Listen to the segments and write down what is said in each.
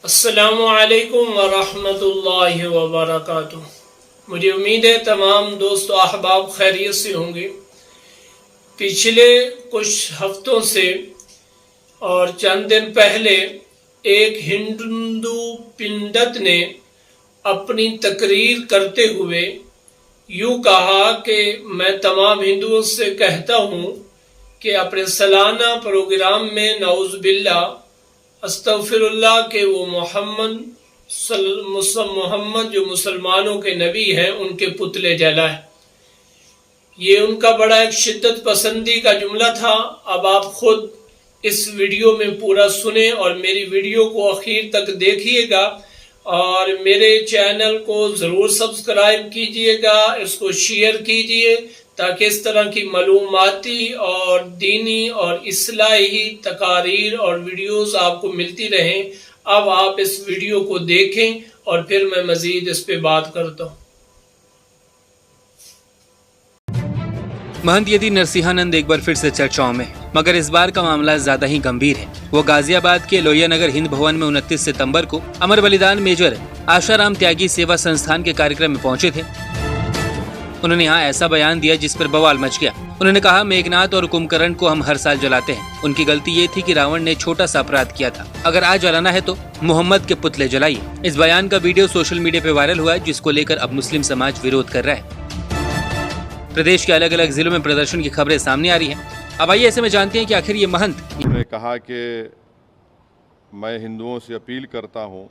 السلام علیکم ورحمۃ اللہ وبرکاتہ۔ مجھے امید ہے تمام دوست و احباب خیریت سے ہوں گے۔ پچھلے کچھ ہفتوں سے اور چند دن پہلے ایک ہندو پنڈت نے اپنی تقریر کرتے ہوئے یوں کہا کہ میں تمام ہندوؤں سے کہتا ہوں کہ اپنے سالانہ پروگرام میں نعوذ باللہ استغفر اللہ کہ وہ محمد جو مسلمانوں کے نبی ہیں ان کے پتلے جلائے۔ یہ ان کا بڑا ایک شدت پسندی کا جملہ تھا۔ اب آپ خود اس ویڈیو میں پورا سنیں اور میری ویڈیو کو اخیر تک دیکھیے گا اور میرے چینل کو ضرور سبسکرائب کیجئے گا، اس کو شیئر کیجئے تاکہ اس طرح کی معلوماتی اور دینی اور اصلاحی تقاریر اور ویڈیوز آپ کو ملتی رہیں۔ اب آپ اس ویڈیو کو دیکھیں اور پھر میں مزید اس پہ بات کرتا ہوں۔ مہنت یتی نرسیہانند ایک بار پھر سے چرچاؤں میں، مگر اس بار کا معاملہ زیادہ ہی گمبھیر ہے۔ وہ غازی آباد کے لوہیا نگر ہند بھون میں 29 ستمبر کو امر بلیدان میجر آشارام تیاگی سیوا سنستھان کے کارکرم میں پہنچے تھے۔ انہوں نے یہاں ایسا بیان دیا جس پر بوال مچ گیا۔ انہوں نے کہا میگھنات اور کمبھکرن کو ہم ہر سال جلاتے ہیں۔ ان کی غلطی یہ تھی کہ راون نے چھوٹا سا اپرادھ کیا تھا، اگر آج جلانا ہے تو محمد کے پتلے جلائیے۔ اس بیان کا ویڈیو سوشل میڈیا پہ وائرل ہوا ہے، جس کو لے کر اب مسلم سماج ویرودھ کر رہا ہے۔ پردیش کے الگ الگ ضلعوں میں پردرشن کی خبریں سامنے آ رہی ہیں۔ اب آئیے ایسے میں جانتے ہیں کہ آخر یہ مہنت انہوں نے کہا کہ میں ہندوؤں سے اپیل کرتا ہوں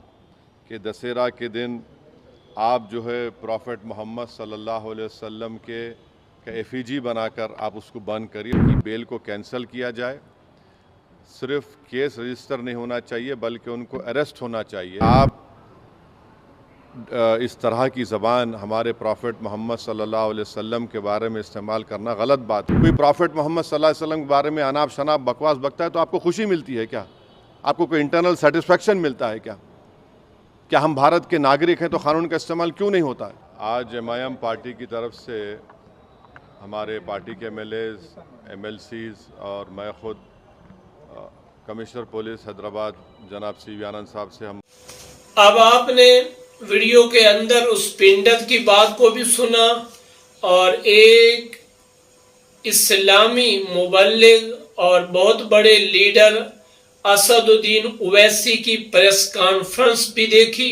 کہ دسہرہ کے دن آپ جو ہے پروفٹ محمد صلی اللہ علیہ وسلم کے ایفیجی بنا کر آپ اس کو بند کریے، ان کی بیل کو کینسل کیا جائے۔ صرف کیس رجسٹر نہیں ہونا چاہیے بلکہ ان کو اریسٹ ہونا چاہیے۔ آپ اس طرح کی زبان ہمارے پروفٹ محمد صلی اللہ علیہ وسلم کے بارے میں استعمال کرنا غلط بات ہے۔ کوئی پروفٹ محمد صلی اللہ علیہ وسلم کے بارے میں اناپ شناپ بکواس بکتا ہے تو آپ کو خوشی ملتی ہے کیا؟ آپ کو کوئی انٹرنل سیٹسفیکشن ملتا ہے کیا؟ کیا ہم بھارت کے ناگرک ہیں تو قانون کا استعمال کیوں نہیں ہوتا ہے؟ آج ایم پارٹی کی طرف سے ہمارے پارٹی کے M L As, M L Cs اور میں خود کمشنر پولیس حیدرآباد جناب سی وی آنند صاحب سے ہم اب آپ نے ویڈیو کے اندر اس پنڈت کی بات کو بھی سنا اور ایک اسلامی مبلغ اور بہت بڑے لیڈر اسد الدین اویسی کی پریس کانفرنس بھی دیکھی۔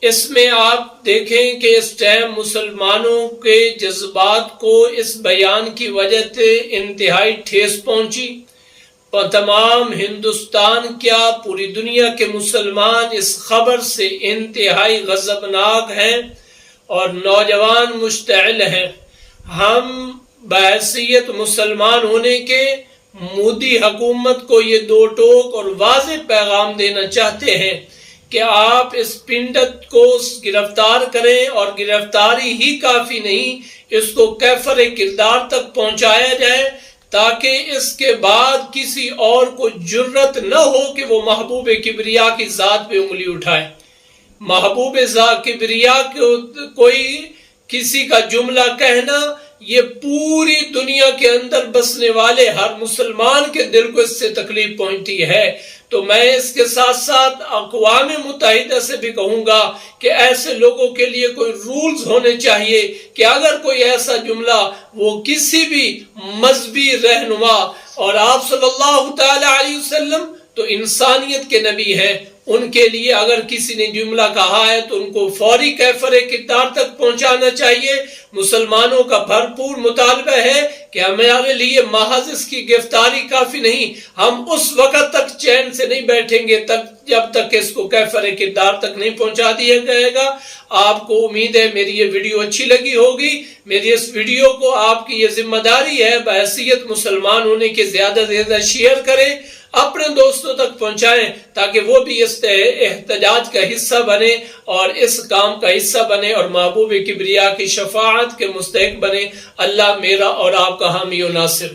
اس میں آپ دیکھیں کہ اس ٹائم مسلمانوں کے جذبات کو اس بیان کی وجہ سے انتہائی ٹھیس پہنچی۔ تمام ہندوستان کیا پوری دنیا کے مسلمان اس خبر سے انتہائی غضبناک ہیں اور نوجوان مشتعل ہیں۔ ہم بحیثیت مسلمان ہونے کے مودی حکومت کو یہ دو ٹوک اور واضح پیغام دینا چاہتے ہیں کہ آپ اس پنڈت کو گرفتار کریں اور گرفتاری ہی کافی نہیں، اس کو کیفر کردار تک پہنچایا جائے تاکہ اس کے بعد کسی اور کو جرت نہ ہو کہ وہ محبوب کبریا کی ذات پہ انگلی اٹھائے۔ محبوب کبریا کوئی کسی کا جملہ کہنا یہ پوری دنیا کے اندر بسنے والے ہر مسلمان کے دل کو اس سے تکلیف پہنچتی ہے۔ تو میں اس کے ساتھ ساتھ اقوام متحدہ سے بھی کہوں گا کہ ایسے لوگوں کے لیے کوئی رولز ہونے چاہیے کہ اگر کوئی ایسا جملہ وہ کسی بھی مذہبی رہنما، اور آپ صلی اللہ تعالی علیہ وسلم تو انسانیت کے نبی ہیں، ان کے لیے اگر کسی نے جملہ کہا ہے تو ان کو فوری کیفر کردار تک پہنچانا چاہیے۔ مسلمانوں کا بھرپور مطالبہ ہے کہ ہمارے لیے محض اس کی گرفتاری کافی نہیں، ہم اس وقت تک چین سے نہیں بیٹھیں گے جب تک اس کو کیفر کردار تک نہیں پہنچا دیا جائے گا۔ آپ کو امید ہے میری یہ ویڈیو اچھی لگی ہوگی۔ میری اس ویڈیو کو آپ کی یہ ذمہ داری ہے بحیثیت مسلمان ہونے کے زیادہ سے زیادہ شیئر کریں، اپنے دوستوں تک پہنچائیں تاکہ وہ بھی اس احتجاج کا حصہ بنے اور اس کام کا حصہ بنے اور محبوب کبریا کی شفاعت کے مستحق بنے۔ اللہ میرا اور آپ کا حامی و ناصر۔